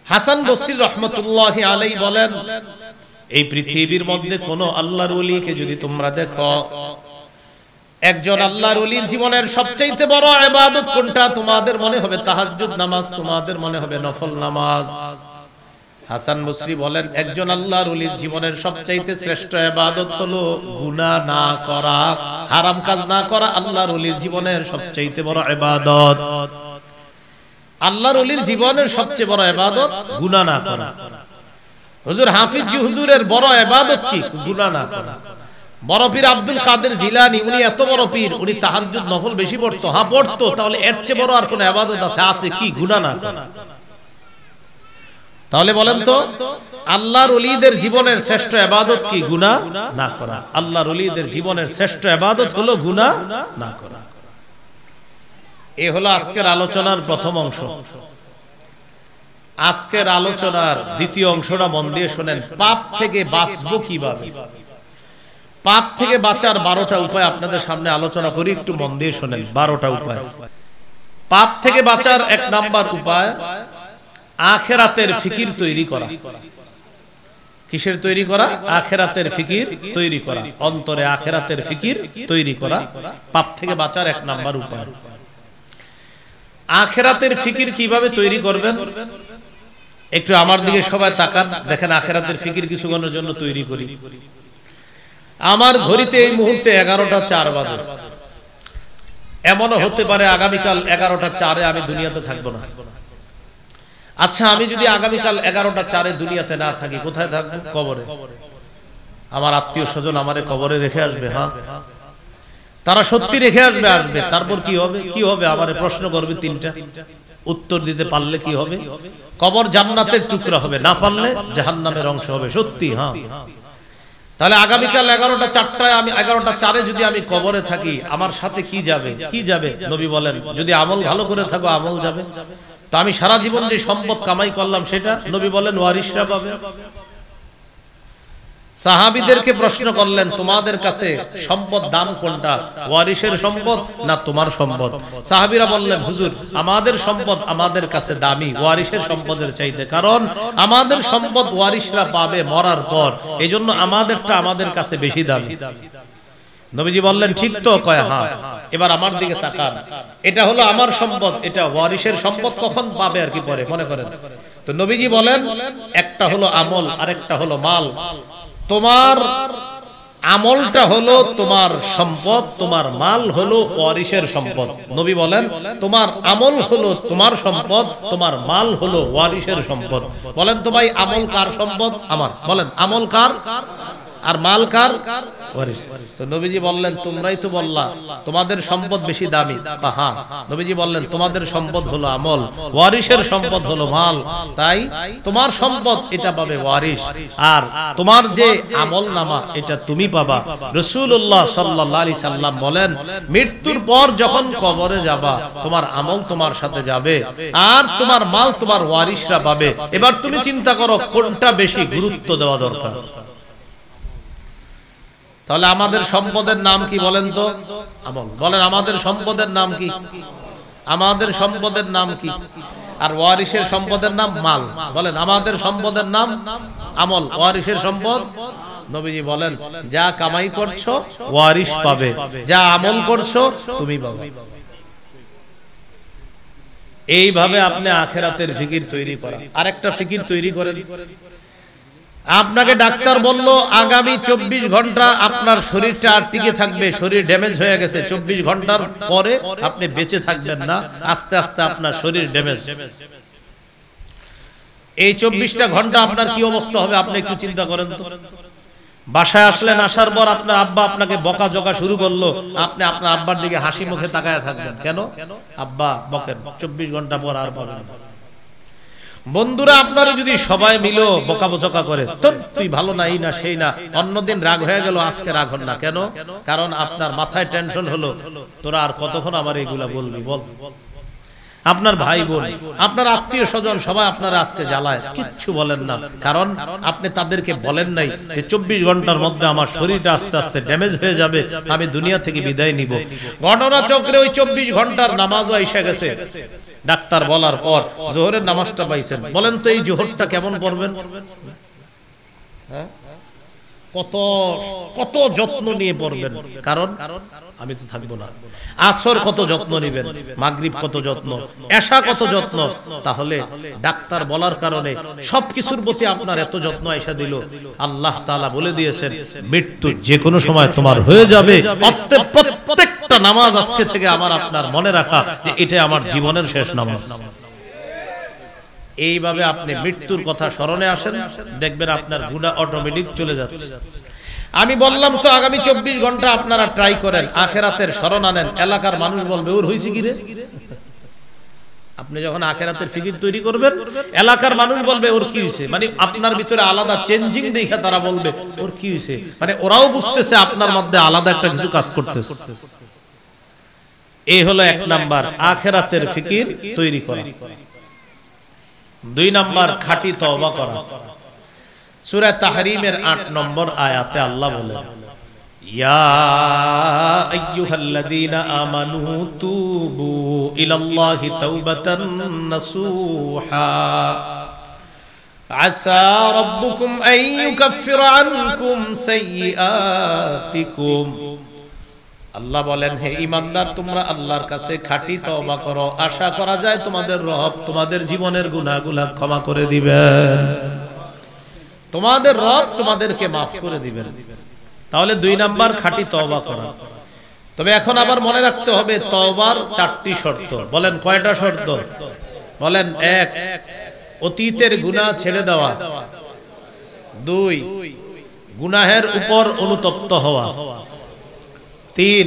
হাসান বসরি রহমতুল্লাহি আলাইহি বলেন, এই পৃথিবীর মধ্যে কোন আল্লাহর ওলিকে যদি তোমরা দেখো, একজন আল্লাহর ওলির জীবনের সবচেয়ে বড় ইবাদত কোনটা? তোমাদের মনে হবে তাহাজ্জুদ নামাজ, তোমাদের মনে হবে নফল নামাজ। হাসান বসরি বলেন, একজন আল্লাহর ওলির জীবনের সবচেয়ে শ্রেষ্ঠ ইবাদত হলো গুনাহ না করা, হারাম কাজ না করা। আল্লাহর ওলির জীবনের সবচেয়ে বড় ইবাদত। আল্লাহর ওলির জীবনের সবচেয়ে বড় ইবাদত গুনাহ না করা। হুজুর হাফিজ জি হুজুরের বড় ইবাদত কি? গুনাহ না করা। বড় পীর আব্দুল কাদের জিলানী, উনি এত বড় পীর, উনি তাহাজ্জুদ নফল বেশি পড়তো। হ্যাঁ পড়তো, তাহলে এর চেয়ে বড় আর কোন ইবাদত আছে? আছে কি? গুনাহ না করা। তাহলে বলেন তো, আল্লাহর ওলিদের জীবনের শ্রেষ্ঠ ইবাদত কি? গুনাহ না করা। আল্লাহর ওলিদের জীবনের শ্রেষ্ঠ ইবাদত হলো গুনাহ না করা। এই হলো আজকের আলোচনার প্রথম অংশ। আজকের আলোচনার দ্বিতীয় অংশটা মন দিয়ে শুনেন। পাপ থেকে বাঁচবো কিভাবে? পাপ থেকে বাঁচার 12টা উপায় আপনাদের সামনে আলোচনা করি, একটু মন দিয়ে শুনেন। 12টা উপায়। পাপ থেকে বাঁচার 1 নাম্বার উপায় আখিরাতের ফিকির তৈরি করা। কিসের তৈরি করা? আখিরাতের ফিকির তৈরি করা। অন্তরে আখিরাতের ফিকির তৈরি করা পাপ থেকে বাঁচার 1 নাম্বার উপায়। আখিরাতের ফিকির কিভাবে তৈরি করবেন? একটু আমার দিকে সবাই তাকান, দেখেন আখিরাতের ফিকির কিছুক্ষণের জন্য তৈরি করি। আমার ঘড়িতে এই মুহূর্তে 11টা 4 বাজে। এমনও হতে পারে আগামীকাল 11টা 4-এ আমি দুনিয়াতে থাকবো না। আচ্ছা, আমি যদি আগামীকাল 11টা 4-এ দুনিয়াতে না থাকি, কোথায় থাকবো? কবরে। আমার আত্মীয় স্বজন আমারে কবরে রেখে আসবে। হ্যাঁ, তারা সত্যি রেখে আসবে। আসবে, তারপর কি হবে? কি হবে? আমারে প্রশ্ন করবে 3টা। উত্তর দিতে পারলে কি হবে? কবর জান্নাতের টুকরা হবে, না পারলে জাহান্নামের অংশ হবে। সত্যি। হ্যাঁ, তাহলে আগামীকাল 11টা 4টায়, আমি 11টা 4-এ যদি আমি কবরে থাকি, আমার সাথে কি যাবে? কি যাবে? নবী বলেন, যদি আমল ভালো করে থাকো আমল যাবে। তো আমি সারা জীবন যে সম্পদ কামাই করলাম সেটা, নবী বলেন, ওয়ারিসরা পাবে। সাহাবীদেরকে প্রশ্ন করলেন, তোমাদের কাছে সম্পদ দাম কোনটা? ওয়ারিসের সম্পদ না তোমার সম্পদ? সাহাবীরা বললেন, হুজুর আমাদের সম্পদ আমাদের কাছে দামি ওয়ারিসের সম্পদের চাইতে, কারণ আমাদের সম্পদ ওয়ারিসরা পাবে মরার পর, এজন্য আমাদেরটা আমাদের কাছে বেশি দামি। নবীজি বললেন, ঠিক তো? কয় হ্যাঁ। এবার আমার দিকে তাকান, এটা হলো আমার সম্পদ, এটা ওয়ারিসের সম্পদ, কখন পাবে আর কি পরে মনে করেন। তো নবীজি বলেন, একটা হলো আমল আর একটা হলো মাল। তোমার আমলটা হলো তোমার সম্পদ, তোমার মাল হলো ওয়ারিসের সম্পদ। নবী বলেন, তোমার আমল হলো তোমার সম্পদ, তোমার মাল হলো ওয়ারিসের সম্পদ। বলেন তো ভাই, আমল কার সম্পদ? আমার। বলেন, আমল কার আর মাল কার? ওয়ারিস। তো নবীজি বললেন, তোমরাই তো বললা তোমাদের সম্পদ বেশি দামি। হ্যাঁ। নবীজি বললেন, তোমাদের সম্পদ হলো আমল, ওয়ারিসের সম্পদ হলো মাল। তাই তোমার সম্পদ এটা পাবে ওয়ারিস, আর তোমার যে আমল নামা এটা তুমি পাবা। রাসূলুল্লাহ সাল্লাল্লাহু আলাইহি সাল্লাম বলেন, মৃত্যুর পর যখন কবরে যাবা, তোমার আমল তোমার সাথে যাবে আর তোমার মাল তোমার ওয়ারিসরা পাবে। এবার তুমি চিন্তা করো কোনটা বেশি গুরুত্ব দেওয়া দরকার। তাহলে আমাদের সম্পদের নাম কি বলেন তো? আমল। বলেন, আমাদের সম্পদের নাম কি? আমাদের সম্পদের নাম কি? আর ওয়ারিসের সম্পদের নাম মাল। বলেন, আমাদের সম্পদের নাম আমল, ওয়ারিসের সম্পদ। নবীজি বলেন, যা কামাই করছো ওয়ারিস পাবে, যা আমল করছো তুমি পাবে। এইভাবে আপনি আখিরাতের ফিকির তৈরি করা। আরেকটা ফিকির তৈরি করেন। আপনাকে ডাক্তার বলল, আগামী 24 ঘন্টা আপনার শরীরটা আর টিকে থাকবে, শরীর ড্যামেজ হয়ে গেছে, 24 ঘন্টার পরে আপনি বেঁচে থাকবেন না, আস্তে আস্তে আপনার শরীর ড্যামেজ। এই 24টা ঘন্টা আপনার কি অবস্থা হবে আপনি একটু চিন্তা করেন তো। বাসায় আসলেন, আসার পর আপনার আব্বা আপনাকে বকাঝকা শুরু করলো, আপনি আপনার আব্বার দিকে হাসি মুখে তাকায় থাকবেন। কেন? আব্বা বকেন, 24 ঘন্টা পর আর পাবেন না। বন্ধুরা আপনারা যদি সবাই মিলো বকাবকা করে, তুই ভালো না, এই না সেই না, অন্যদিন রাগ হয়ে গেল, আজকে রাগ হন না কেন? কারণ আপনার মাথায় টেনশন হলো, তোরা আর কতক্ষণ আমার এইগুলা বলবি? বল। আপনার ভাই বোন, আপনার আত্মীয় স্বজন সবাই আপনারা আজকে জ্বালায়, কিচ্ছু বলেন না, কারণ আপনি তাদেরকে বলেন নাই যে 24 ঘন্টার মধ্যে আমার শরীরটা আস্তে আস্তে ড্যামেজ হয়ে যাবে, আমি দুনিয়া থেকে বিদায় নিব। ঘটনা চক্রে ওই 24 ঘন্টার নামাজও এসে গেছে। ডাক্তার বলার পর জোহরের নামাজটা পাইছেন, বলেন তো এই জোহরটা কেমন পড়বেন? হ্যাঁ, কত কত যত্ন নিয়ে পড়বেন, কারণ আমি তো থাকবো না। আসর কত যত্ন নেবেন, মাগরিব কত যত্ন, এশা কত যত্ন। তাহলে ডাক্তার বলার কারণে সবকিছুর প্রতি আপনার এত যত্ন আয়েশা দিল। আল্লাহ তাআলা বলে দিয়েছেন মৃত্যু যে কোনো সময় তোমার হয়ে যাবে, অতএব প্রত্যেকটা নামাজ আজকে থেকে আমার আপনার মনে রাখা যে এটা আমার জীবনের শেষ নামাজ। এইভাবে আপনি মৃত্যুর কথা স্মরণে আসেন, দেখবেন আপনার গুনাহ অটোমেটিক চলে যাচ্ছে। আমি বললাম তো আগামী 24 ঘন্টা আপনারা ট্রাই করেন, আখিরাতের স্মরণ আনেন। এলাকার মানুষ বলবে ওর হইছে কি রে। আপনি যখন আখিরাতের ফিকির তৈরি করবেন, এলাকার মানুষ বলবে ওর কি হইছে, মানে আপনার ভিতরে আলাদা চেঞ্জিং দেখে তারা বলবে ওর কি হইছে, মানে ওরাও বুঝতেছে আপনার মধ্যে আলাদা একটা কিছু কাজ করতেছে। এই হলো 1 নাম্বার আখিরাতের ফিকির তৈরি করা। 2 নাম্বার খাঁটি তওবা করা। সূরা তাহরিমের 8 নম্বর আয়াতে আল্লাহ বলেন, ইয়া আইয়ুহাল্লাযীনা আমানু তুবু ইলাল্লাহি তাওবাতান নাসুহা আসা রাব্বুকুম আন ইউকাফফিরা আনকুম সাইয়্যাতিকুম। আল্লাহ বলেন, হে ঈমানদার, তোমরা আল্লাহর কাছে খাঁটি তওবা করো, আশা করা যায় তোমাদের রব তোমাদের জীবনের গুনাহগুলো ক্ষমা করে দিবেন, তোমাদের রব তোমাদেরকে maaf করে দিবেন। তাহলে 2 নাম্বার খাঁটি তওবা করা। তবে এখন আবার মনে রাখতে হবে তওবার 4টি শর্ত। বলেন কয়টা শর্ত? বলেন 1 অতীতের গুনাহ ছেড়ে দেওয়া, 2 গুনাহের উপর অনুতপ্ত হওয়া, 3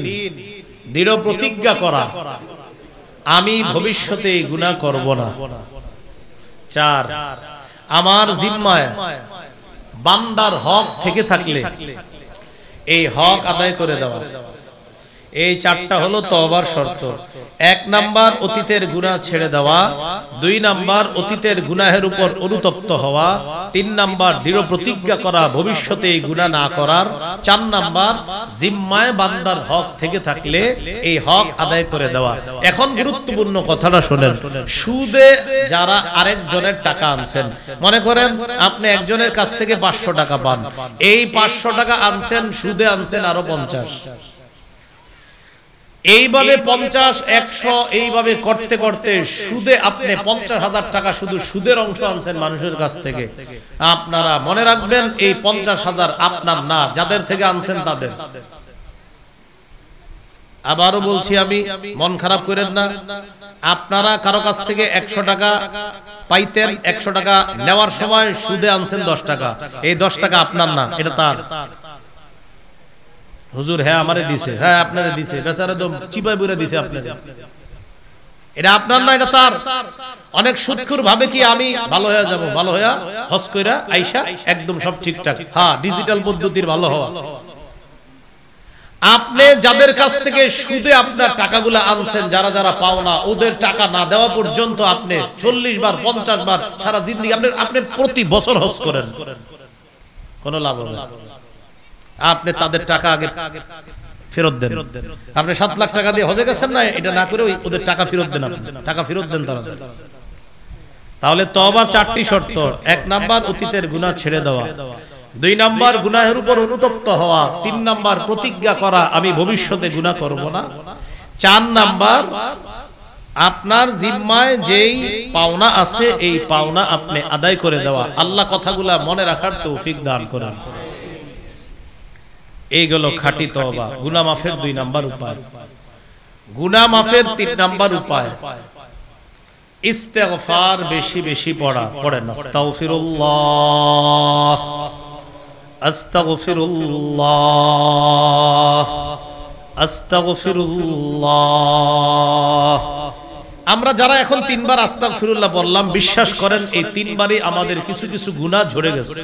দৃঢ় প্রতিজ্ঞা করা আমি ভবিষ্যতে এই গুনাহ করব না, 4 আমার জিম্মায় বান্দার হক থেকে থাকলে এই হক আদায় করে দেওয়া। এই 4টা হলো তওবার শর্ত। 1 নাম্বার অতীতের গুনাহ ছেড়ে দেওয়া, 2 নাম্বার অতীতের গুনাহের উপর অনুতপ্ত হওয়া, 3 নাম্বার দৃঢ় প্রতিজ্ঞা করা ভবিষ্যতে এই গুনাহ না করার, 4 নাম্বার জিম্মায় বান্দার হক থেকে থাকলে এই হক আদায় করে দেওয়া। এখন গুরুত্বপূর্ণ কথাটা শুনেন, সুদে যারা আরেকজনের টাকা আনছেন, মনে করেন আপনি একজনের কাছ থেকে 500 টাকা পান, এই 500 টাকা আনছেন, সুদে আনছেন আরো 50, এইভাবে 50, 100 এইভাবে করতে করতে সুদে আপনি 50,000 টাকা শুধু সুদের অংশ আনছেন মানুষের কাছ থেকে। আপনারা মনে রাখবেন এই 50,000 আপনার না, যাদের থেকে আনছেন তাদের। আবারও বলছি, আমি মন খারাপ করেন না, আপনারা কারো কাছ থেকে 100 টাকা পাইতেন, 100 টাকা নেওয়ার সময় সুদে আনছেন 10 টাকা, এই 10 টাকা আপনার না, এটা তার। হুজুর হ্যাঁ আমারে দিছে, হ্যাঁ আপনারে দিছে, বেচারা তো চিপাই বুইরা দিছে আপনারে, এটা আপনার না, এটা তার। অনেক সুদখোর ভাবে কি আমি ভালো হয়ে যাব, ভালো হয়ে হজ কইরা আইসা একদম সব ঠিকঠাক, হ্যাঁ ডিজিটাল পদ্ধতির ভালো হওয়া। আপনি যাদের কাছ থেকে সুদে আপনার টাকাগুলো আনছেন, যারা যারা পাওনা, ওদের টাকা না দেওয়া পর্যন্ত আপনি 40 বার 50 বার সারা জিন্দেগি আপনি প্রতি বছর হজ করেন, কোনো লাভ হবে না। আপনি তাদের টাকা আগে ফেরত দেন। আপনি 7 লাখ টাকা দিয়ে হজে গেছেন না, এটা না করে ওদের টাকা ফেরত দেন, আপনি টাকা ফেরত দেন তারা। তাহলে তওবার 4টি শর্ত। 1 নাম্বার অতীতের গুনাহ ছেড়ে দেওয়া, 2 নাম্বার গুনাহের উপর অনুতপ্ত হওয়া, 3 নাম্বার প্রতিজ্ঞা করা আমি ভবিষ্যতে গুনাহ করব না, 4 নাম্বার আপনার জিম্মায় যেই পাওনা আছে এই পাওনা আপনি আদায় করে দেওয়া। আল্লাহ কথাগুলা মনে রাখার তৌফিক দান করেন। এইগুলো খাঁটি তওবা। গুনাহ মাফের 2 নাম্বার উপায়। গুনাহ মাফের 3 নাম্বার উপায় ইস্তেগফার বেশি বেশি পড়া। পড়েন আস্তাগফিরুল্লাহ আস্তাগফিরুল্লাহ আস্তাগফিরুল্লাহ। আমরা যারা এখন 3 বার আস্তাগফিরুল্লাহ বললাম, বিশ্বাস করেন এই 3 বারই আমাদের কিছু কিছু গুনাহ ঝরে গেছে।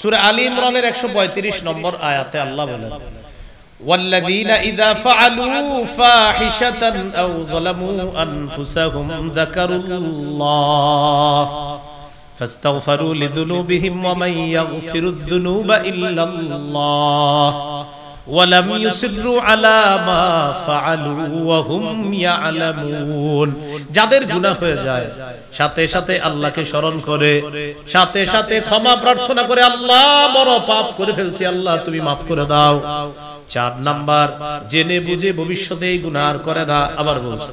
সূরা আলী ইমরানের 135 নম্বর আয়াতে আল্লাহ বলেন, ওয়াল্লাযীনা ইযা ফাআলু ফাহিশাতান আও যালামু আনফুসাহুম যাকারুল্লাহ ফাস্তাগফিরু লিযুনুবিহিম ওয়া মান ইয়াগফিরুয যুনুবা ইল্লাল্লাহ ওয়ালাম ইউসিররু আলা মা ফাআলু ওয়া হুম ইয়ালামুন। যাদের গুনাহ হয়ে যায় সাথে সাথে আল্লাহকে স্মরণ করে, সাথে সাথে ক্ষমা প্রার্থনা করে, আল্লাহ বড় পাপ করে ফেলছি, আল্লাহ তুমি মাফ করে দাও। 4 নাম্বার, জেনে বুঝে ভবিষ্যতে এই গুনাহ আর করে না। আবার বলছি,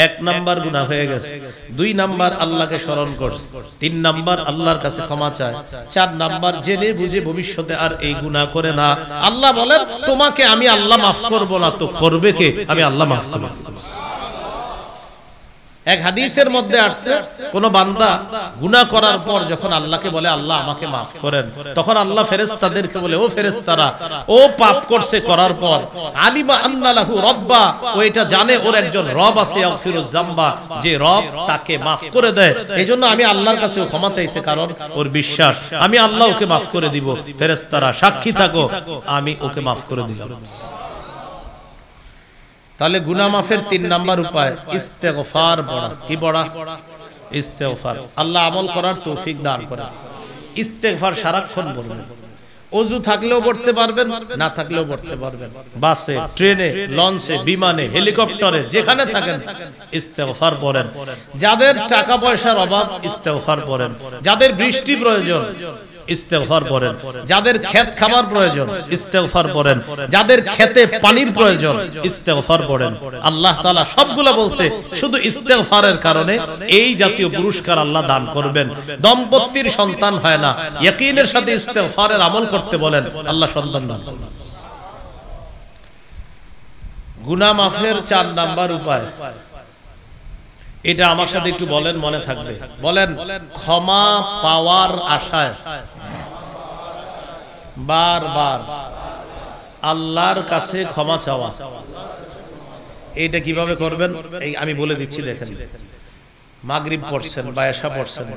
1 নাম্বার গুনাহ হয়ে গেছে, 2 নাম্বার আল্লাহকে স্মরণ করছে, 3 নাম্বার আল্লাহর কাছে ক্ষমা চায়, 4 নাম্বার জেনে বুঝে ভবিষ্যতে আর এই গুনাহ করে না। আল্লাহ বলেন তোমাকে আমি আল্লাহ মাফ করব না তো করবে কে? আমি আল্লাহ মাফ করব। এক হাদিসের মধ্যে আসছে, কোন বান্দা গুনাহ করার পর যখন আল্লাহকে বলে আল্লাহ আমাকে মাফ করেন, তখন আল্লাহ ফেরেশতাদেরকে বলে, ও ফেরেশতারা, ও পাপ করছে করার পর আলিমা আন্না লাহু রাব্বা, ও এটা জানে ওর একজন রব আছে, ইয়াগফিরুজ যামবা, যে রব তাকে মাফ করে দেয়। এইজন্য আমি আল্লাহর কাছে ক্ষমা চাইছে, কারণ ওর বিশ্বাস আমি আল্লাহ ওকে মাফ করে দিব। ফেরেশতারা সাক্ষী থাকো, আমি ওকে মাফ করে দিলাম। তাহলে গুনাহ মাফের 3 নাম্বার উপায় ইস্তেগফার পড়া। কি পড়া? ইস্তেগফার। আল্লাহ আমল করার তৌফিক দান করেন। ইস্তেগফার সারাক্ষণ পড়বেন। ওযু থাকলেও পড়তে পারবেন, না থাকলেও পড়তে পারবেন। বাসে, ট্রেনে, লঞ্চে, বিমানে, হেলিকপ্টারে, যেখানে থাকেন ইস্তেগফার পড়েন। যাদের টাকা পয়সার অভাব ইস্তেগফার পড়েন। যাদের বৃষ্টি প্রয়োজন ইস্তেগফার পড়েন। যাদের ক্ষেত খামার প্রয়োজন ইস্তেগফার পড়েন। যাদের খেতে পানির প্রয়োজন ইস্তেগফার পড়েন। আল্লাহ তাআলা সবগুলা বলছে, শুধু ইস্তেগফারের কারণে এই জাতীয় পুরস্কার আল্লাহ দান করবেন। দম্পতির সন্তান হয় না, ইয়াকিনের সাথে ইস্তেগফারের আমল করতে বলেন, আল্লাহ সন্তান দান করবেন। গুনাহ মাফের 4 নাম্বার উপায়, এটা আমার সাথে একটু বলেন, মনে থাকবে। বলেন, ক্ষমা পাওয়ার আশায় বারবার আল্লাহর কাছে ক্ষমা চাওয়া। এইটা কিভাবে করবেন এই আমি বলে দিচ্ছি। দেখেন, মাগরিব পড়ছেন বা এশা পড়ছেন,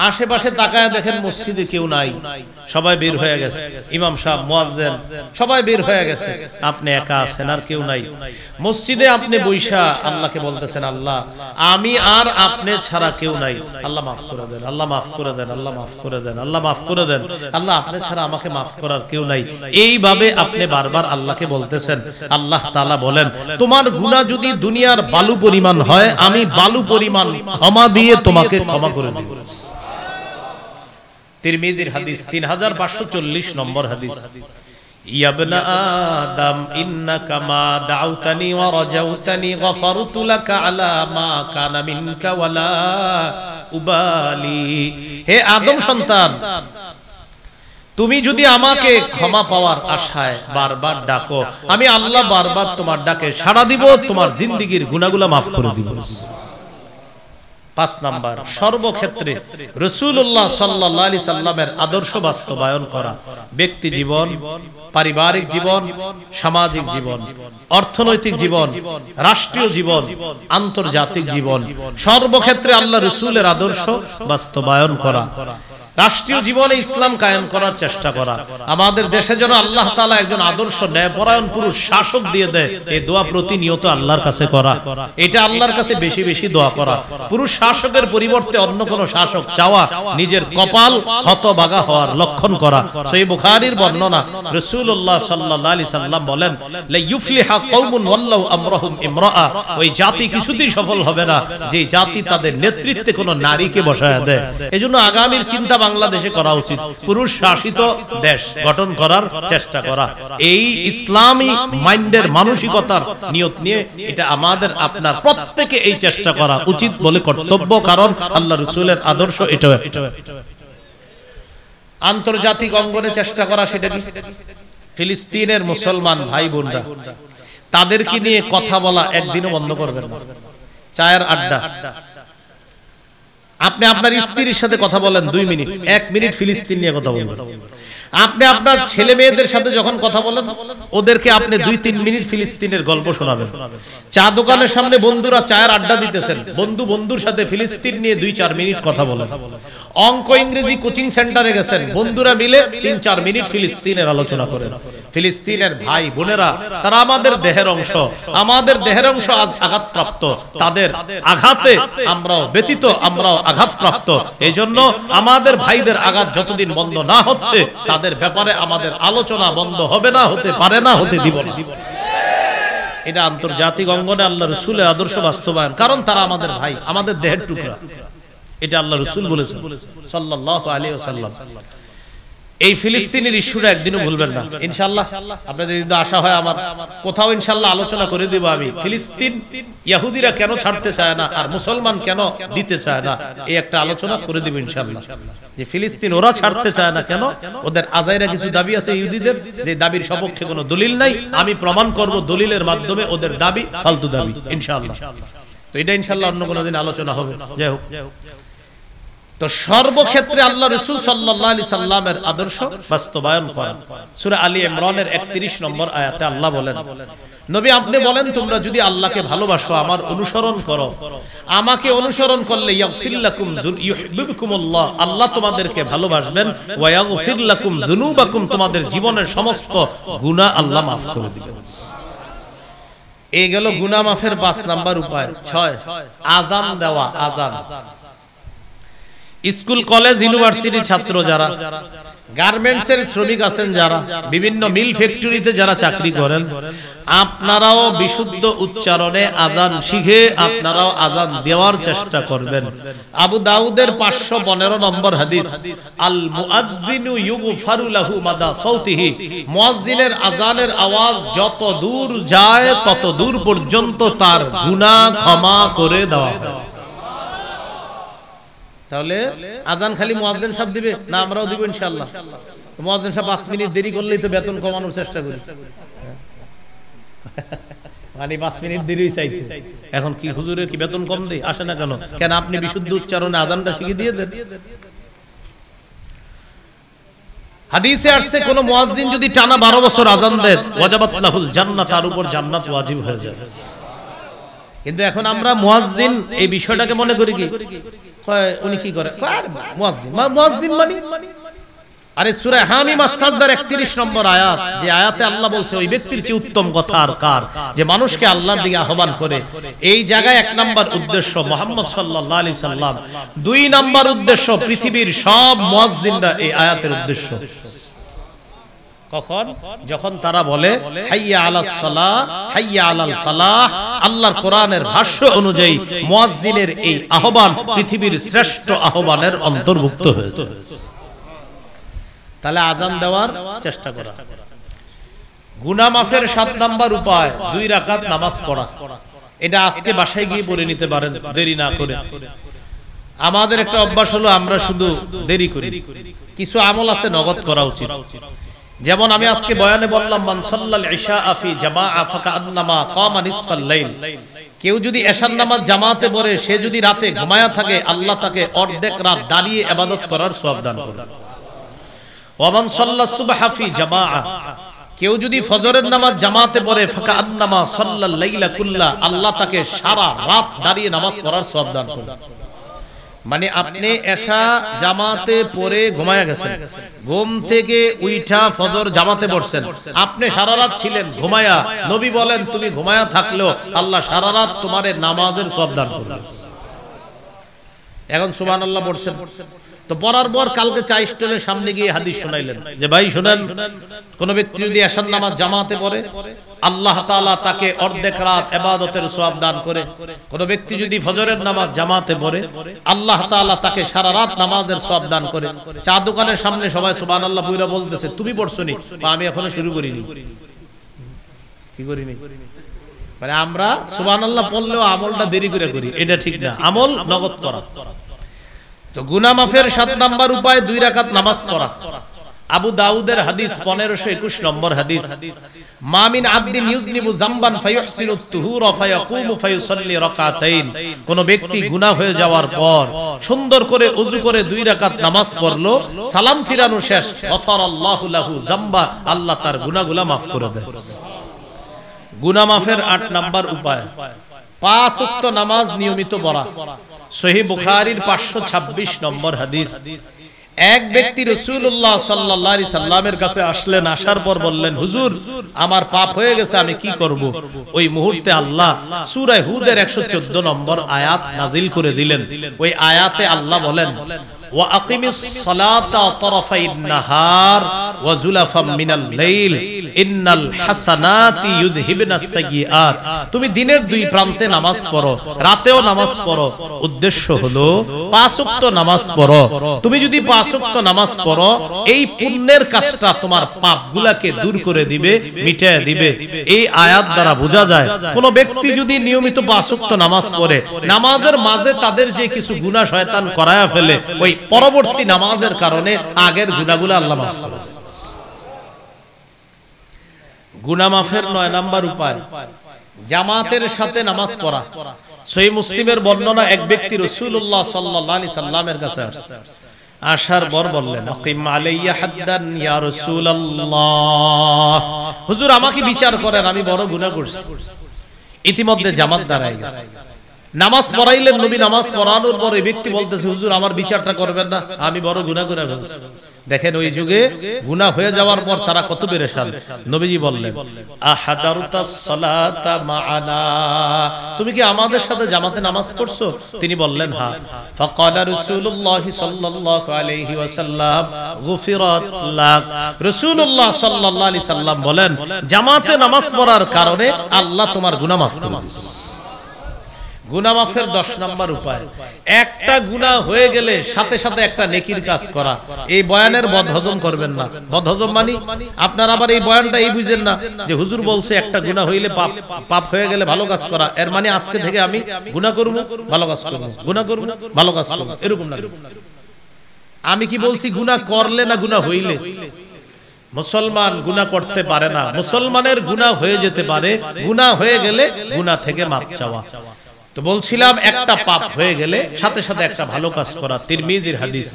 আশেপাশে তাকায় দেখেন মসজিদে কেউ নাই, সবাই বের হয়ে গেছে, ইমাম সাহেব, মুয়াজ্জিন সবাই বের হয়ে গেছে, আপনি একা আছেন, আর কেউ নাই। মসজিদে আপনি বৈশা আল্লাহকে বলতেছেন, আল্লাহ আমি আর আপনি ছাড়া কেউ নাই, আল্লাহ মাফ করে দেন, আল্লাহ মাফ করে দেন, আল্লাহ মাফ করে দেন, আল্লাহ মাফ করে দেন, আল্লাহ আপনি ছাড়া আমাকে মাফ করার কেউ নাই। এইভাবে আপনি বারবার আল্লাহকে বলতেছেন। আল্লাহ তাআলা বলেন, তোমার গুনাহ যদি দুনিয়ার বালু পরিমাণ হয়, আমি বালু পরিমাণ ক্ষমা দিয়ে তোমাকে ক্ষমা করে দেব। তিরমিজির হাদিস, 3540 নম্বর হাদিস। ইয়া আদম ইন্নাকা মা দাউতানি ওয়া রাজাউতানি গফারতু লাকা আলা মা কানা মিনকা ওয়ালা উবালি। হে আদম সন্তান, তুমি যদি আমাকে ক্ষমা পাওয়ার আশায় বারবার ডাকো, আমি আল্লাহ বারবার তোমার ডাকে সাড়া দিব, তোমার জিন্দেগীর গুনাহগুলো মাফ করে দিব। 5 নাম্বার, সর্বক্ষেত্রে রাসূলুল্লাহ সাল্লাল্লাহু আলাইহি সাল্লামের আদর্শ বাস্তবায়ন করা। ব্যক্তি জীবন, পারিবারিক জীবন, সামাজিক জীবন, অর্থনৈতিক জীবন, রাষ্ট্রীয় জীবন, আন্তর্জাতিক জীবন, সর্বক্ষেত্রে আল্লাহ রাসূলের আদর্শ বাস্তবায়ন করা। রাষ্ট্রীয় জীবনে ইসলাম কায়েম করার চেষ্টা করা। আমাদের দেশে যেন আল্লাহ তাআলা একজন আদর্শ ন্যায়পরায়ণ পুরুষ শাসক দিয়ে দেয়, এই দোয়া প্রতিনিয়ত আল্লাহর কাছে করা। এটা আল্লাহর কাছে বেশি বেশি দোয়া করা। পুরুষ শাসকের পরিবর্তে অন্য কোন শাসক চাওয়া নিজের কপাল হতভাগা হওয়ার লক্ষণ করা। সহিহ বুখারীর বর্ণনা, রাসূলুল্লাহ সাল্লাল্লাহু আলাইহি সাল্লাম বলেন, লা ইউফলিহা কওমুন ওয়াল্লাহু আমরাহুম ইমরাআ, ওই জাতি কিছুতেই সফল হবে না যে জাতি তাদের নেতৃত্বে কোন নারীকে বসায় দেয়। এজন্য আগামীর চিন্তা বাংলাদেশে করা উচিত, পুরুষ শাসিত দেশ গঠন করার চেষ্টা করা। এই ইসলামী মাইন্ডের মানসিকতার নিয়ত নিয়ে এটা আমাদের আপনার প্রত্যেকে এই চেষ্টা করা উচিত বলে কর্তব্য, কারণ আল্লাহ রাসূলের আদর্শ এটা। আন্তর্জাতিক অঙ্গনে চেষ্টা করা, সেটা কি? ফিলিস্তিনের মুসলমান ভাই বোনরা, তাদেরকে নিয়ে কথা বলা একদিনও বন্ধ করবেন না। চায়ের আড্ডা, আপনি আপনার স্ত্রীর সাথে কথা বলেন 2 মিনিট, 1 মিনিট ফিলিস্তিন নিয়ে কথা বলবেন। আপনি আপনার ছেলে মেয়েদের সাথে যখন কথা বলেন, ওদেরকে আপনি 2-3 মিনিট ফিলিস্তিনের গল্প শোনাবেন। চা দোকানের সামনে বন্ধুরা চায়ের আড্ডা দিতেছেন, বন্ধুর সাথে ফিলিস্তিন নিয়ে 2-4 মিনিট কথা বলেন। অঙ্ক ইংরেজি কোচিং সেন্টারে গেছেন, বন্ধুরা মিলে 3-4 মিনিট ফিলিস্তিনের আলোচনা করেন। ফিলিস্তিনের ভাই বোনেরা তারা আমাদের দেহের অংশ, আমাদের দেহের অংশ আজ আঘাতপ্রাপ্ত, তাদের আঘাতে আমরাও ব্যতীত, আমরাও আঘাতপ্রাপ্ত। এই জন্য আমাদের ভাইদের আঘাত যতদিন বন্ধ না হচ্ছে তাদের ব্যাপারে আমাদের আলোচনা বন্ধ হবে না, হতে পারে না, হতে দিব না। এটা আন্তর্জাতিক অঙ্গনে আল্লাহ রাসূলের আদর্শ বাস্তবায়ন, কারণ তারা আমাদের ভাই, আমাদের দেহের টুকরা। এটা আল্লাহ রাসূল বলেছেন সাল্লাল্লাহু আলাইহি ওয়াসাল্লাম। এই ফিলিস্তিনের ইস্যুটা একদিনও ভুলবেন না ইনশাআল্লাহ। আপনাদের যদি আশা হয় আমার কোথাও ইনশাআল্লাহ আলোচনা করে দেব আমি, ফিলিস্তিন ইহুদিরা কেন ছাড়তে চায় না আর মুসলমান কেন দিতে চায় না, এই একটা আলোচনা করে দেব ইনশাআল্লাহ। যে ফিলিস্তিন ওরা ছাড়তে চায় না কেন, ওদের আজাইরা কিছু দাবি আছে ইহুদিদের, যে দাবির সপক্ষে কোনো দলিল নাই, আমি প্রমাণ করব দলিলের মাধ্যমে ওদের দাবি ফালতু দাবি ইনশাআল্লাহ। তো এটা ইনশাআল্লাহ অন্য কোনো দিন আলোচনা হবে। যাই হোক, তো সর্বক্ষেত্রে আল্লাহ রাসূল সাল্লাল্লাহু আলাইহি সাল্লামের আদর্শ বাস্তবায়ন করেন। সূরা আলী ইমরানের 31 নম্বর আয়াতে আল্লাহ বলেন, নবী আপনি বলেন তোমরা যদি আল্লাহকে ভালোবাসো, আমার অনুসরণ করো, আমাকে অনুসরণ করলে ইয়াগফির লাকুম ইউহিব্বুকুমুল্লাহ, আল্লাহ তোমাদেরকে ভালোবাসবেন, ওয়া ইয়াগফির লাকুম যুনুবাকুম, তোমাদের জীবনের সমস্ত গুনাহ আল্লাহ maaf করে দিবেন। এই গেল গুনাহ মাফের 5 নাম্বার উপায়। 6 আযান দেওয়া। আযান স্কুল কলেজ ইউনিভার্সিটির ছাত্র যারা, গার্মেন্টসের শ্রমিক আছেন যারা, বিভিন্ন মিল ফ্যাক্টরিতে যারা চাকরি করেন, আপনারাও বিশুদ্ধ উচ্চারণে আযান শিখে আপনারাও আযান দেওয়ার চেষ্টা করবেন। আবু দাউদের 515 নম্বর হাদিস, আল মুআদ্দিনু ইউগফারু লাহু মাদা সাউতিহি, মুয়াজ্জিনের আযানের আওয়াজ যত দূর যায় তত দূর পর্যন্ত তার গুনাহ ক্ষমা করে দেওয়া হয়। তাহলে আযান খালি মুয়াজ্জিন সাহেব দিবে না, আমরাও দিব ইনশাআল্লাহ। মুয়াজ্জিন সাহেব 5 মিনিট দেরি করলেই তো বেতন কমানোর চেষ্টা করি, মানে 5 মিনিট দেরি চাইতে। এখন কি হুজুরের কি বেতন কম দেই? আসে না কেন? কেন আপনি বিশুদ্ধ উচ্চারণে আযানটা শিখিয়ে দিয়ে দেন। হাদিসে আসছে কোন মুয়াজ্জিন যদি টানা 12 বছর আযান দেন, ওয়াজাবাত লাহুল জান্নাত, তার উপর জান্নাত ওয়াজিব হয়ে যায়। কিন্তু এখন আমরা মুয়াজ্জিন এই বিষয়টাকে মনে করি কি, উনি কি করে, মুয়াজ্জিন মানে আরে সূরা হামিম আস-সাজদার 31 নম্বর আয়াত, যে আয়াতে আল্লাহ বলছে ওই ব্যক্তির চেয়ে উত্তম কথা আর কার, যে মানুষকে আল্লাহর দিকে আহ্বান করে। এই জায়গায় 1 নাম্বার উদ্দেশ্য মুহাম্মদ সাল্লাল্লাহু আলাইহি সাল্লাম, 2 নাম্বার উদ্দেশ্য পৃথিবীর সব মুয়াজ্জিনরা এই আয়াতের উদ্দেশ্য। কখন? যখন তারা বলে হাইয়া আলাস সালাহ হাইয়া আলাল ফালাহ। আল্লাহর কোরআনের ভাষ্য অনুযায়ী মুয়াজ্জিনের এই আহ্বান পৃথিবীর শ্রেষ্ঠ আহ্বানের অন্তর্ভুক্ত হয়েছে। তাহলে আযান দেওয়ার চেষ্টা করা। গুনাহ মাফের 7 নাম্বার উপায় 2 রাকাত নামাজ পড়া। এটা আজকে বাসায় গিয়ে পড়ে নিতে পারেন দেরি না করে। আমাদের একটা অভ্যাস হলো আমরা শুধু দেরি করি। কিছু আমল আছে নগদ করা উচিত। যেমন আমি আজকে বয়ানে বললাম, মান সাল্লাল ইশা ফি জামাআ ফাকান্নামা কামা নিসফাল লাইল। কেউ যদি এশার নামাজ জামাতে পড়ে, সে যদি রাতে ঘুমায়া থাকে, আল্লাহ তাকে অর্ধেক রাত দাঁড়িয়ে ইবাদত করার সওয়াব দান করেন। ওয়া মান সাল্লাস সুবহা ফি জামাআ, কেউ যদি ফজরের নামাজ জামাতে পড়ে, ফাকান্নামা সাল্লাল লাইলা কুল্লা, আল্লাহ তাকে সারা রাত দাঁড়িয়ে নামাজ পড়ার সওয়াব দান করেন। মানে আপনি এশা জামাতে পড়ে ঘুমায়া গেছেন, ঘুম থেকে উইঠা ফজর জামাতে পড়ছেন, আপনি সারা রাত ছিলেন ঘুমায়া। নবী বলেন তুমি ঘুমায়া থাকলেও আল্লাহ সারা রাত তোমার নামাজের সওয়াব দান করবেন। এখন সুবহানাল্লাহ পড়ছেন, তো পড়ার পর কালকে চা স্টলের সামনে গিয়ে হাদিস শোনাইলেন যে ভাই শুনেন, কোন ব্যক্তি যদি এশার নামাজ জামাতে পড়ে, আল্লাহ তাআলা তাকে অর্ধেক রাত ইবাদতের সওয়াব দান করে। কোন ব্যক্তি যদি ফজরের নামাজ জামাতে পড়ে, আল্লাহ তাআলা তাকে সারা রাত নামাজের সওয়াব দান করে। চা দোকানের সামনে সবাই সুবহানাল্লাহ বইরা বলতেছে, তুমি পড়ছনি? আমি এখনো শুরু করিনি। কি করিনি মানে আমরা সুবহানাল্লাহ পড়লেও আমলটা দেরি করে করি, এটা ঠিক না। আমল নগদ করা। তো গুনাহ মাফের 7 নাম্বার উপায় 2 রাকাত নামাজ পড়া। আবু দাউদের হাদিস 1521 নম্বর হাদিস, মা মিন আবদিন ইউযনিবু যামবান ফায়ুহসিনু তুহুরা ফায়াকুমু ফায়ুসাল্লি রাকাতাইন। কোন ব্যক্তি গুনাহ হয়ে যাওয়ার পর সুন্দর করে ওযু করে 2 রাকাত নামাজ পড়লো, সালাম ফিরানো শেষ, গফারাল্লাহু লাহু যামবা, আল্লাহ তার গুনাহগুলো maaf করে দেন। গুনাহ মাফের 8 নাম্বার উপায় 5 ওয়াক্ত নামাজ নিয়মিত পড়া। সহিহ বুখারীর 526 নম্বর হাদিস, এক ব্যক্তি রাসূলুল্লাহ সাল্লাল্লাহু আলাইহি সাল্লামের কাছে আসলেন, আসার পর বললেন, হুজুর আমার পাপ হয়ে গেছে, আমি কি করব? ওই মুহূর্তে আল্লাহ সূরা হুদের 114 নম্বর আয়াত নাজিল করে দিলেন। ওই আয়াতে আল্লাহ বলেন, ওয়া আকিমিস সালাতা তারাফাইন নাহার ওয়া যুলাফাম মিনাল লাইল ইন্নাল হাসানাতি ইউযহিবনাস সাইয়্যাত। তুমি দিনের দুই প্রান্তে নামাজ পড়ো, রাতেও নামাজ পড়ো। উদ্দেশ্য হলো 5 ওয়াক্ত নামাজ পড়ো। তুমি যদি 5 ওয়াক্ত নামাজ পড়ো, এই পুণ্যের কাজটা তোমার পাপগুলোকে দূর করে দিবে, মিটিয়ে দিবে। এই আয়াত দ্বারা বোঝা যায় কোন ব্যক্তি যদি নিয়মিত 5 ওয়াক্ত নামাজ পড়ে, নামাজের মাঝে তাদের যে কিছু গুনাহ শয়তান করায়া ফেলে, ওই পরবর্তী নামাজের কারণে আগের গুনাহগুলো আল্লাহ মাফ করে দেন। গুনাহ মাফের 9 নাম্বার উপায় জামাতের সাথে নামাজ পড়া। সহিহ মুসলিমের বর্ণনা, এক ব্যক্তি রাসূলুল্লাহ সাল্লাল্লাহু আলাইহি সাল্লামের কাছে আসছে, আসার পর বললেন, আকিম আলাইয়া হাদ্দান ইয়া রাসূলুল্লাহ, হুজুর আমাকে বিচার করেন, আমি বড় গুনাহ করছি। ইতিমধ্যে জামাত দাঁড়ায় গেছে, নামাজ পড়াইলেন নবী। নামাজ পড়ানোর পর এই ব্যক্তি বলতেছে, হুজুর আমার বিচারটা করবেন না, আমি বড় গুনাহ করে ফেলেছি। দেখেন ওই যুগে গুনাহ হয়ে যাওয়ার পর তারা কত পেরেশান। নবীজি বললেন, আহাদারতাস সালাতা মাআনা, তুমি কি আমাদের সাথে জামাতে নামাজ পড়ছো? তিনি বললেন, হ্যাঁ। ফাকালা রাসূলুল্লাহ সাল্লাল্লাহু আলাইহি ওয়াসাল্লাম, গুফিরাত লাক। রাসূলুল্লাহ সাল্লাল্লাহু আলাইহি সাল্লাম বলেন, জামাতে নামাজ পড়ার কারণে আল্লাহ তোমার গুনাহ মাফ করে দিবেন। গুনাহ মাফের 10 নাম্বার উপায়, একটা গুনাহ হয়ে গেলে সাথে সাথে একটা নেকির কাজ করা। এই বয়ানের বদহজম করবেন না। বদহজম মানে আপনারা আবার এই বয়ানটা এই বুঝেন না যে হুজুর বলছে একটা গুনাহ হইলে পাপ হয়ে গেলে ভালো কাজ করা, এর মানে আজকে থেকে আমি গুনাহ করব, ভালো কাজ করব, গুনাহ করব, ভালো কাজ করব, এরকম না। আমি কি বলছি গুনাহ করলে না গুনাহ হইলে? মুসলমান গুনাহ করতে পারে না, মুসলমানের গুনাহ হয়ে যেতে পারে, গুনাহ হয়ে গেলে গুনাহ থেকে মাপ চাওয়া। তো বলছিলাম একটা পাপ হয়ে গেলে সাথে সাথে একটা ভালো কাজ করা। তিরমিজির হাদিস,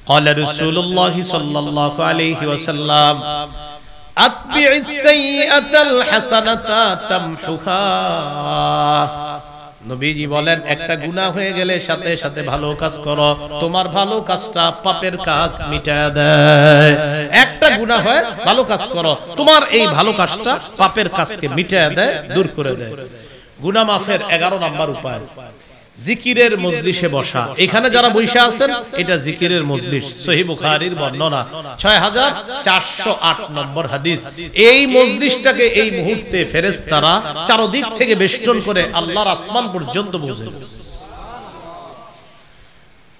ক্বালা রাসূলুল্লাহ সাল্লাল্লাহু আলাইহি ওয়াসাল্লাম, আতবি'is সাইয়্যাতাল হাসানাতা তামহুহা। নবীজি বলেন, একটা গুনাহ হয়ে গেলে সাথে সাথে ভালো কাজ করো, তোমার ভালো কাজটা পাপের কাজ মিটায় দেয়। একটা গুনাহ হয়, ভালো কাজ করো, তোমার এই ভালো কাজটা পাপের কাজকে মিটায় দেয়, দূর করে দেয়। গুনাহ মাফের 11 নাম্বার উপায়, জিকিরের মজলিসে বসা। এখানে যারা বসে আছেন, এটা জিকিরের মজলিস। সহিহ বুখারীর বর্ণনা 6408 নম্বর হাদিস। এই মজলিসটাকে এই মুহূর্তে ফেরেশতারা চারদিক থেকে বেষ্টন করে আল্লাহর আসমান পর্যন্ত পৌঁছে যাবে।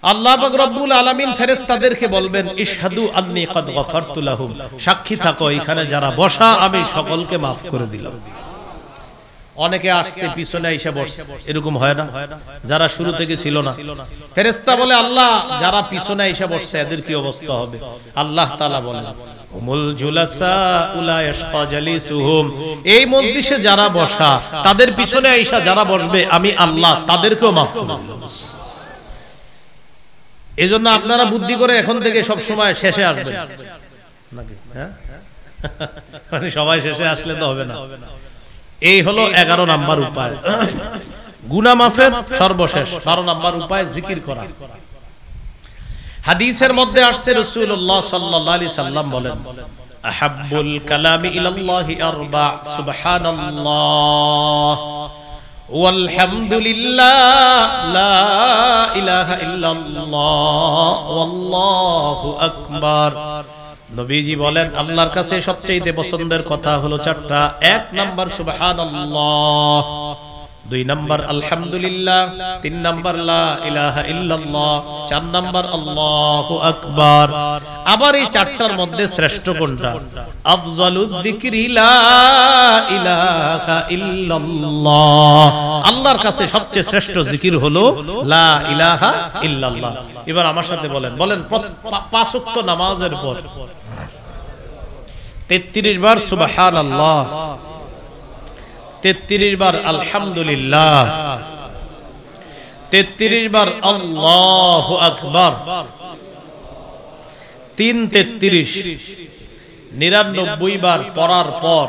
আল্লাহ পাক রব্বুল আলামিন ফেরেশতাদেরকে বলবেন, ইশহাদু আন্নী ক্বাদ গফারতু লাহুম, সাক্ষী থাকো এখানে যারা বসা আমি সকলকে maaf করে দিলাম। অনেকে আসছে পিছনে এসে বসে, এরকম হয় না? যারা শুরু থেকে ছিল না, ফেরেশতা বলে, আল্লাহ যারা পিছনে এসে বসছে এদের কি অবস্থা হবে? আল্লাহ তাআলা বলেন, উমুল জুলাসা উলা ইয়াশকা জালিসুহুম, এই মজলিসে যারা বসা তাদের পিছনে এসে যারা বসবে আমি আল্লাহ তাদেরকেও maaf করে দিলাম। এজন্য আপনারা বুদ্ধি করে এখন থেকে সব সময় শেষে আসবেন নাকি? হ্যাঁ, মানে সবাই শেষে আসলে তো হবে না। এই হলো 11 নাম্বার উপায়। গুনাহ মাফের সর্বশেষ 12 নাম্বার উপায় জিকির করা। হাদিসের মধ্যে আসছে রাসূলুল্লাহ সাল্লাল্লাহু আলাইহি সাল্লাম বলেন, আহাব্বুল কালামি ইলাল্লাহি আরবা, সুবহানাল্লাহ ওয়ালহামদুলিল্লাহ লা ইলাহা ইল্লাল্লাহ ওয়াল্লাহু আকবার। নবীজি বলেন, আল্লাহর কাছে সবচেয়ে পছন্দের কথা হলো 4টা। 1 নাম্বার সুবহানাল্লাহ, 2 নাম্বার আলহামদুলিল্লাহ, 3 নাম্বার লা ইলাহা ইল্লাল্লাহ, 4 নাম্বার আল্লাহু আকবার। আবার এই 4টার মধ্যে শ্রেষ্ঠ কোনটা? আফজালুয যিকরি লা ইলাহা ইল্লাল্লাহ। আল্লাহর কাছে সবচেয়ে শ্রেষ্ঠ জিকির হলো লা ইলাহা ইল্লাল্লাহ। এবার আমার সাথে বলেন 5 ওয়াক্ত নামাজের পর 33 বার সুবহানাল্লাহ, 33 বার আলহামদুলিল্লাহ, 33 বার আল্লাহু আকবার, 33 99 বার পড়ার পর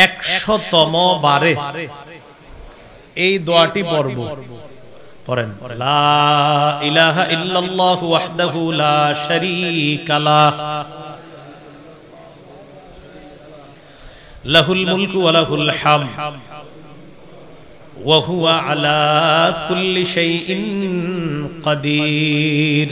100তম বারে এই দোয়াটি পড়ব। পড়েন লা ইলাহা ইল্লাল্লাহু ওয়াহদাহু লা শারীকা লাহ লাহুল মুলকু ওয়া লাহুল হামদ ওয়া হুয়া আলা কুল্লি শাইইন কাদির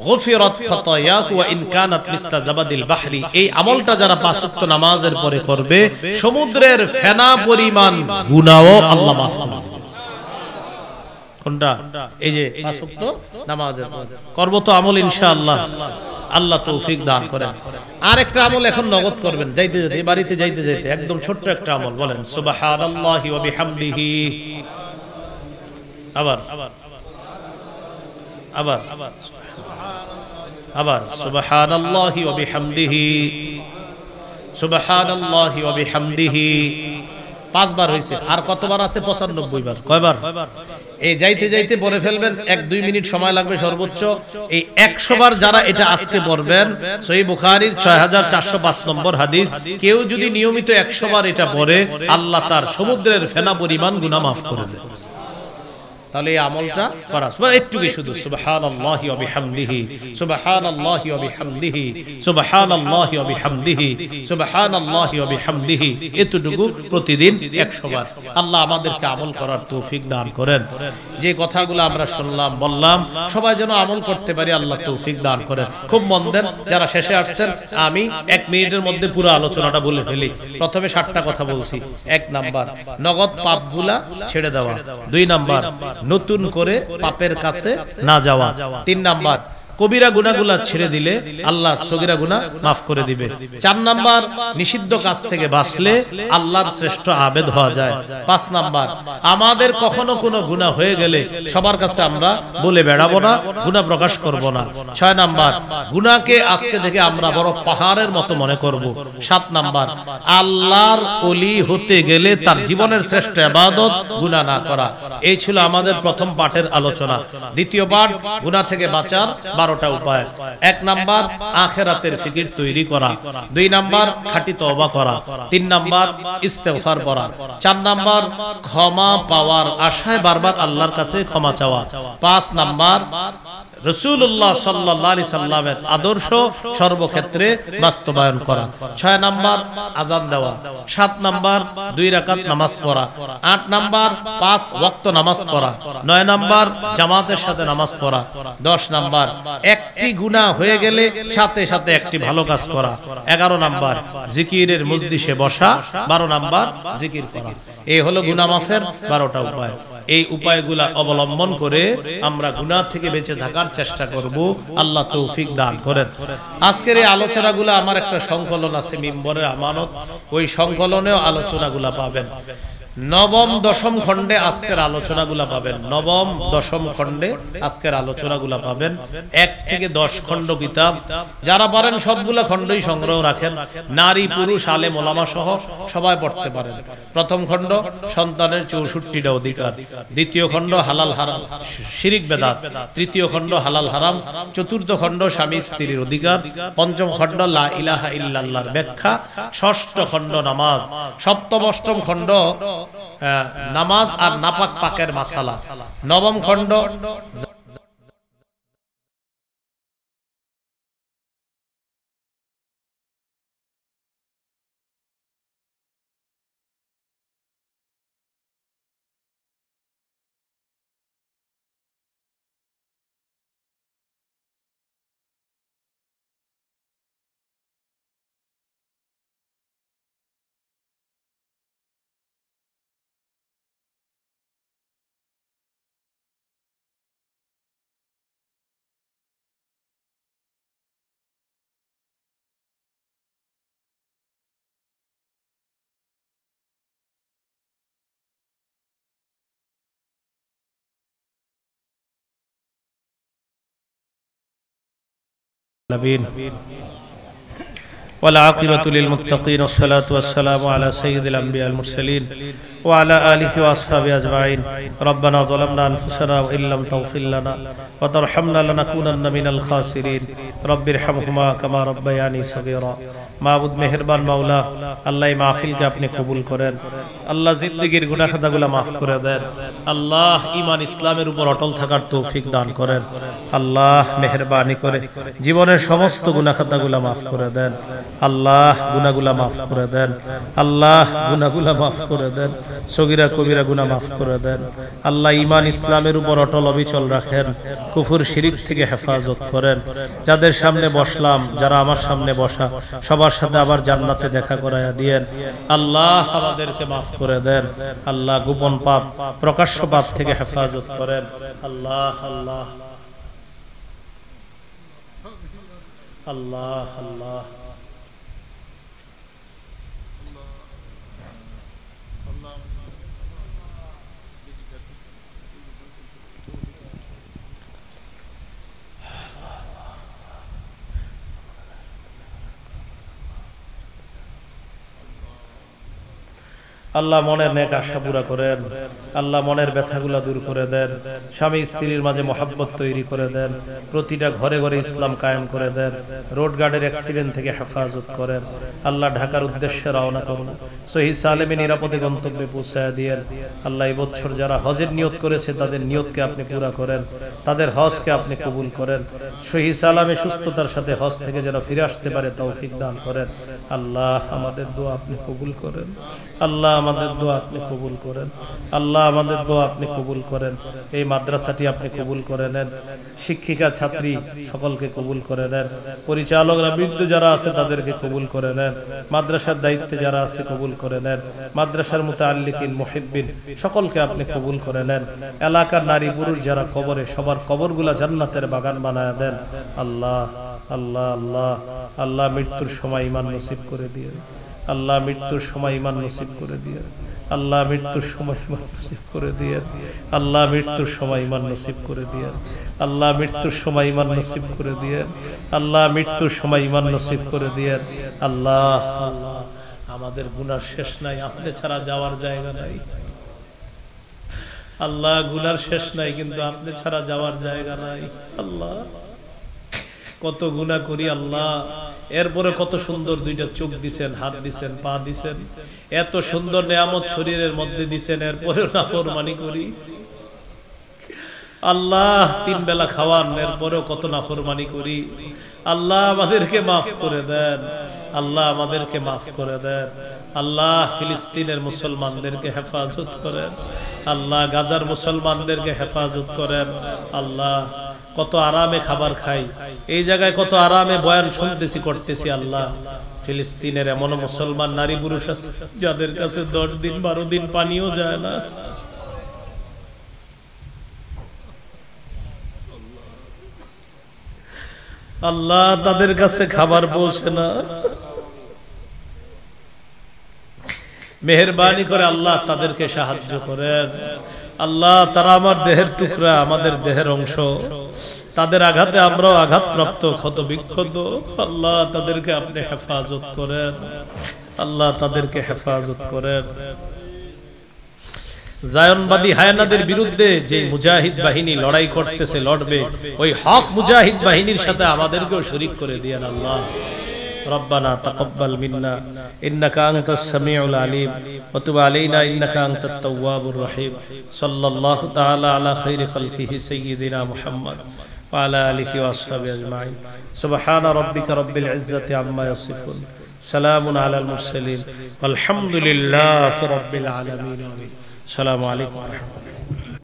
গফিরাত খাতায়াহু ওয়া ইন কানাত মিসলা জাবাদিল বাহরি। এই আমলটা যারা পাঁচ ওয়াক্ত নামাজের পরে করবে সমুদ্রের ফেনা পরিমাণ গুনাহও আল্লাহ মাফ করবে। কোনটা? এই যে পাঁচ ওয়াক্ত নামাজের পরে করব তো আমল ইনশাআল্লাহ, আল্লাহ তৌফিক দান করেন। আরেকটা আমল এখন নগদ করবেন, যাইতে যাইতে বাড়িতে যাইতে যাইতে একদম ছোট্ট একটা আমল বলেন সুবহানাল্লাহি ওয়া বিহামদিহি। আবার আবার আবার সুবহানাল্লাহি ওয়া বিহামদিহি, সুবহানাল্লাহি ওয়া বিহামদিহি। 5 বার হইছে, আর কতবার আছে? 95 বার। কয়বার? এই যাইতে যাইতে পড়ে ফেলবেন, 1-2 মিনিট সময় লাগবে সর্বোচ্চ। এই 100 বার যারা এটা আজকে পড়বেন, সহিহ বুখারীর 6405 নম্বর হাদিস, কেউ যদি নিয়মিত 100 বার এটা পড়ে আল্লাহ তার সমুদ্রের ফেনা পরিমাণ গুনাহ মাফ করে দেন। তাহলে এই আমলটা করা একটুকি শুধু সুবহানাল্লাহি ওয়া বিহামদিহি, সুবহানাল্লাহি ওয়া বিহামদিহি, সুবহানাল্লাহি ওয়া বিহামদিহি, সুবহানাল্লাহি ওয়া বিহামদিহি, এতটুকু প্রতিদিন 100 বার। আল্লাহ আমাদেরকে আমল করার তৌফিক দান করেন। যে কথাগুলো আমরা শুনলাম বললাম সবাই যেন আমল করতে পারি, আল্লাহ তৌফিক দান করেন। খুব মন দেন যারা শেষে আসছেন, আমি 1 মিনিটের মধ্যে পুরো আলোচনাটা বলে ফেলি। প্রথমে 7টা কথা বলছি। 1 নাম্বার নগদ পাপগুলা ছেড়ে দেওয়া, 2 নাম্বার নতুন করে পাপের কাছে না যাওয়া, 3 নাম্বার কবিরা গুনাহগুলা ছেড়ে দিলে আল্লাহ সগীরা গুনাহ মাফ করে দিবে, 4 নাম্বার নিষিদ্ধ কাজ থেকে বাঁচলে আল্লাহর শ্রেষ্ঠ আবেদ হওয়া যায়, 5 নাম্বার আমাদের কখনো কোনো গুনাহ হয়ে গেলে সবার কাছে আমরা বলে বেড়াবো না, গুনাহ প্রকাশ করব না, 6 নাম্বার গুনাহকে আজকে থেকে আমরা বড় পাহাড়ের মতো মনে করব, 7 নাম্বার আল্লাহর ওলি হতে গেলে তার জীবনের শ্রেষ্ঠ ইবাদত গুনাহ না করা। এই ছিল আমাদের প্রথম পাঠের আলোচনা। দ্বিতীয় পাঠ গুনাহ থেকে বাঁচার 12টা উপায়। 1 নাম্বার আখিরাতের ফিকির তৈরি করা, 2 নাম্বার খাঁটি তওবা করা, 3 নাম্বার ইস্তেগফার করা, 4 নাম্বার ক্ষমা পাওয়ার আশায় বারবার আল্লাহর কাছে ক্ষমা চাওয়া, 5 নাম্বার রাসূলুল্লাহ সাল্লাল্লাহু আলাইহি সাল্লামের আদর্শ সর্বক্ষেত্রে বাস্তবায়ন করা, 6 নাম্বার আযান দেওয়া, 7 নাম্বার 2 রাকাত নামাজ পড়া, 8 নাম্বার 5 ওয়াক্ত নামাজ পড়া, 9 নাম্বার জামাতের সাথে নামাজ পড়া, 10 নাম্বার একটি গুনাহ হয়ে গেলে সাথে সাথে একটি ভালো কাজ করা, 11 নাম্বার জিকিরের মজলিসে বসা, 12 নাম্বার জিকির করা। এই হলো গুনাহ মাফের 12টা উপায়। এই উপায়গুলা অবলম্বন করে আমরা গুনাহ থেকে বেঁচে থাকার চেষ্টা করব, আল্লাহ তৌফিক দান করেন। আজকের এই আলোচনাগুলো আমার একটা সংকলন আছে মিম্বরের আমানত, ওই সংকলনেও আলোচনাগুলা পাবেন। নবম দশম খণ্ডে আজকের আলোচনাগুলা পাবেন, নবম দশম খণ্ডে আজকের আলোচনাগুলা পাবেন। 1 থেকে 10 খণ্ড কিতাব, যারা পারেন সবগুলা খণ্ডই সংগ্রহ রাখেন, নারী পুরুষ আলেম ওলামা সহ সবাই পড়তে পারেন। প্রথম খণ্ড সন্তানের 64টা অধিকার, দ্বিতীয় খণ্ড হালাল হারাম শিরিক বেদাত, তৃতীয় খণ্ড হালাল হারাম, চতুর্থ খণ্ড স্বামী স্ত্রীর অধিকার, পঞ্চম খণ্ড লা ইলাহা ইল্লাল্লাহর ব্যাখ্যা, ষষ্ঠ খণ্ড নামাজ, সপ্তম অষ্টম খণ্ড নামাজ আর নাপাক পাকের মাসালা, নবম খণ্ড والعاقبة للمتقين والصلاة والسلام على سيد الأنبياء المرسلين وعلى آله وأصحابه أجمعين. ربنا ظلمنا أنفسنا وإن لم تغفر لنا وترحمنا لنكونن من الخاسرين. রব্বিরহামহুমা কামা রাব্বায়ানি সগীরা। মাবুদ মেহেরবান মাওলা, আল্লাহ এই মাহফিলকে আপনি কবুল করেন। আল্লাহ জিন্দেগীর গুনাহ খাতাগুলো মাফ করে দেন। আল্লাহ ঈমান ইসলামের উপর অটল থাকার তৌফিক দান করেন। আল্লাহ মেহেরবানি করে জীবনের সমস্ত গুনাহ খাতাগুলো মাফ করে দেন। আল্লাহ গুনাহগুলো মাফ করে দেন। আল্লাহ গুনাহগুলো মাফ করে দেন। সগীরা কবিরা গুনাহ মাফ করে দেন। আল্লাহ ঈমান ইসলামের উপর অটল অবিচল রাখেন। কুফর শিরিক থেকে হেফাজত করেন। যাদের সামনে বসলাম, যারা আমার সামনে বসা, সবার সাথে আবার জান্নাতে দেখা করায়া দিয়েন। আল্লাহ আমাদেরকে মাফ করে দেন। আল্লাহ গোপন পাপ প্রকাশ্য পাপ থেকে হেফাজত করেন। আল্লাহ আল্লাহ আল্লাহ আল্লাহ আল্লাহ মনের নেক আশা পুরা করেন। আল্লাহ মনের ব্যথাগুলা দূর করে দেন। স্বামী স্ত্রীর মাঝে মহব্বত তৈরি করে দেন। প্রতিটা ঘরে ঘরে ইসলাম কায়েম করে দেন। রোড গার্ডের অ্যাক্সিডেন্ট থেকে হেফাজত করেন। আল্লাহ ঢাকার উদ্দেশ্যে রওনা করুন, সহি সালেমে নিরাপদে গন্তব্যে পৌঁছায় দিয়েন। আল্লাহ এই বছর যারা হজের নিয়ত করেছে তাদের নিয়তকে আপনি পুরা করেন। তাদের হজকে আপনি কবুল করেন। সহি সালামে সুস্থতার সাথে হজ থেকে যেন ফিরে আসতে পারে তৌফিক দান করেন। আল্লাহ আমাদের দোয়া আপনি কবুল করেন। আল্লাহ আমাদের দোয়া আপনি কবুল করেন। আল্লাহ আমাদের দোয়া আপনি কবুল করেন। এই মাদ্রাসাটি আপনি কবুল করে নেন। শিক্ষিকা ছাত্রী সকলকে কবুল করে নেন। পরিচালকরা বৃদ্ধ যারা আছে তাদেরকে কবুল করে নেন। মাদ্রাসার দায়িত্বে যারা আছে কবুল করে নেন। মাদ্রাসার মুতাআল্লিকিন মুহিব্বিন সকলকে আপনি কবুল করে নেন। এলাকার নারী পুরুষ যারা কবরে, সবার কবরগুলা জান্নাতের বাগান বানায় দেন। আল্লাহ আল্লাহ আল্লাহ আল্লাহ মৃত্যুর সময় ঈমান নসিব করে দিয়ে। আল্লাহ মৃত্যুর সময় ঈমান নসিব করে দিয়ে। আল্লাহ মৃত্যুর সময় ঈমান নসিব করে দিয়ে। আল্লাহ মৃত্যুর সময় ঈমান নসিব করে দিয়ে। আল্লাহ মৃত্যুর সময় ঈমান নসিব করে দিয়ে। আল্লাহ মৃত্যুর সময় ঈমান নসিব করে দিয়ে। আল্লাহ আল্লাহ আমাদের গুনার শেষ নাই, আপনি ছাড়া যাওয়ার জায়গা নাই। আল্লাহ গুনার শেষ নাই, কিন্তু আপনি ছাড়া যাওয়ার জায়গা নাই। আল্লাহ কত গুনাহ করি আল্লাহ, এরপরে কত সুন্দর দুইটা চোখ দিছেন, হাত দিছেন, পা দিছেন, এত সুন্দর নেয়ামত শরীরের মধ্যে দিছেন, এরপরেও নাফরমানি করি। আল্লাহ তিন বেলা খাওয়ান, এরপরেও কত নাফরমানি করি। আল্লাহ আমাদেরকে মাফ করে দেন। আল্লাহ আমাদেরকে মাফ করে দেন। আল্লাহ ফিলিস্তিনের মুসলমানদেরকে হেফাজত করেন। আল্লাহ গাজার মুসলমানদেরকে হেফাজত করেন। আল্লাহ কত আরামে খাবার খাই, এই জায়গায় কত আরামে বয়ান শুনতেছি, করতেছি। আল্লাহ ফিলিস্তিনের এমন মুসলমান নারী পুরুষ আছে যাদের কাছে 10 দিন 12 দিন পানিও যায় না। আল্লাহ তাদের কাছে খাবার পৌঁছে না। মেহেরবানি করে আল্লাহ তাদেরকে সাহায্য করেন। আল্লাহ তারা আমার দেহের টুকরা, আমাদের দেহের অংশ, তাদের আঘাতে আমরাও আঘাতপ্রাপ্ত, ক্ষত বিক্ষত। আল্লাহ তাদেরকে আপনি হেফাজত করেন। আল্লাহ তাদেরকে হেফাজত করেন। জায়নবাদী হায়নাদের বিরুদ্ধে যে মুজাহিদ বাহিনী লড়াই করতেছে, লড়বে, ওই হক মুজাহিদ বাহিনীর সাথে আমাদেরকেও শরীক করে দিয়েন। আল্লাহ ربنا تقبل منا إنك أنت السميع العليم وتب علينا إنك أنت التواب الرحيم صلى الله تعالى على خير خلقه سيدنا محمد وعلى آله وأصحابه أجمعين سبحان ربك رب العزة عما يصفون سلام على المرسلين والحمد لله رب العالمين السلام عليكم ورحمة الله.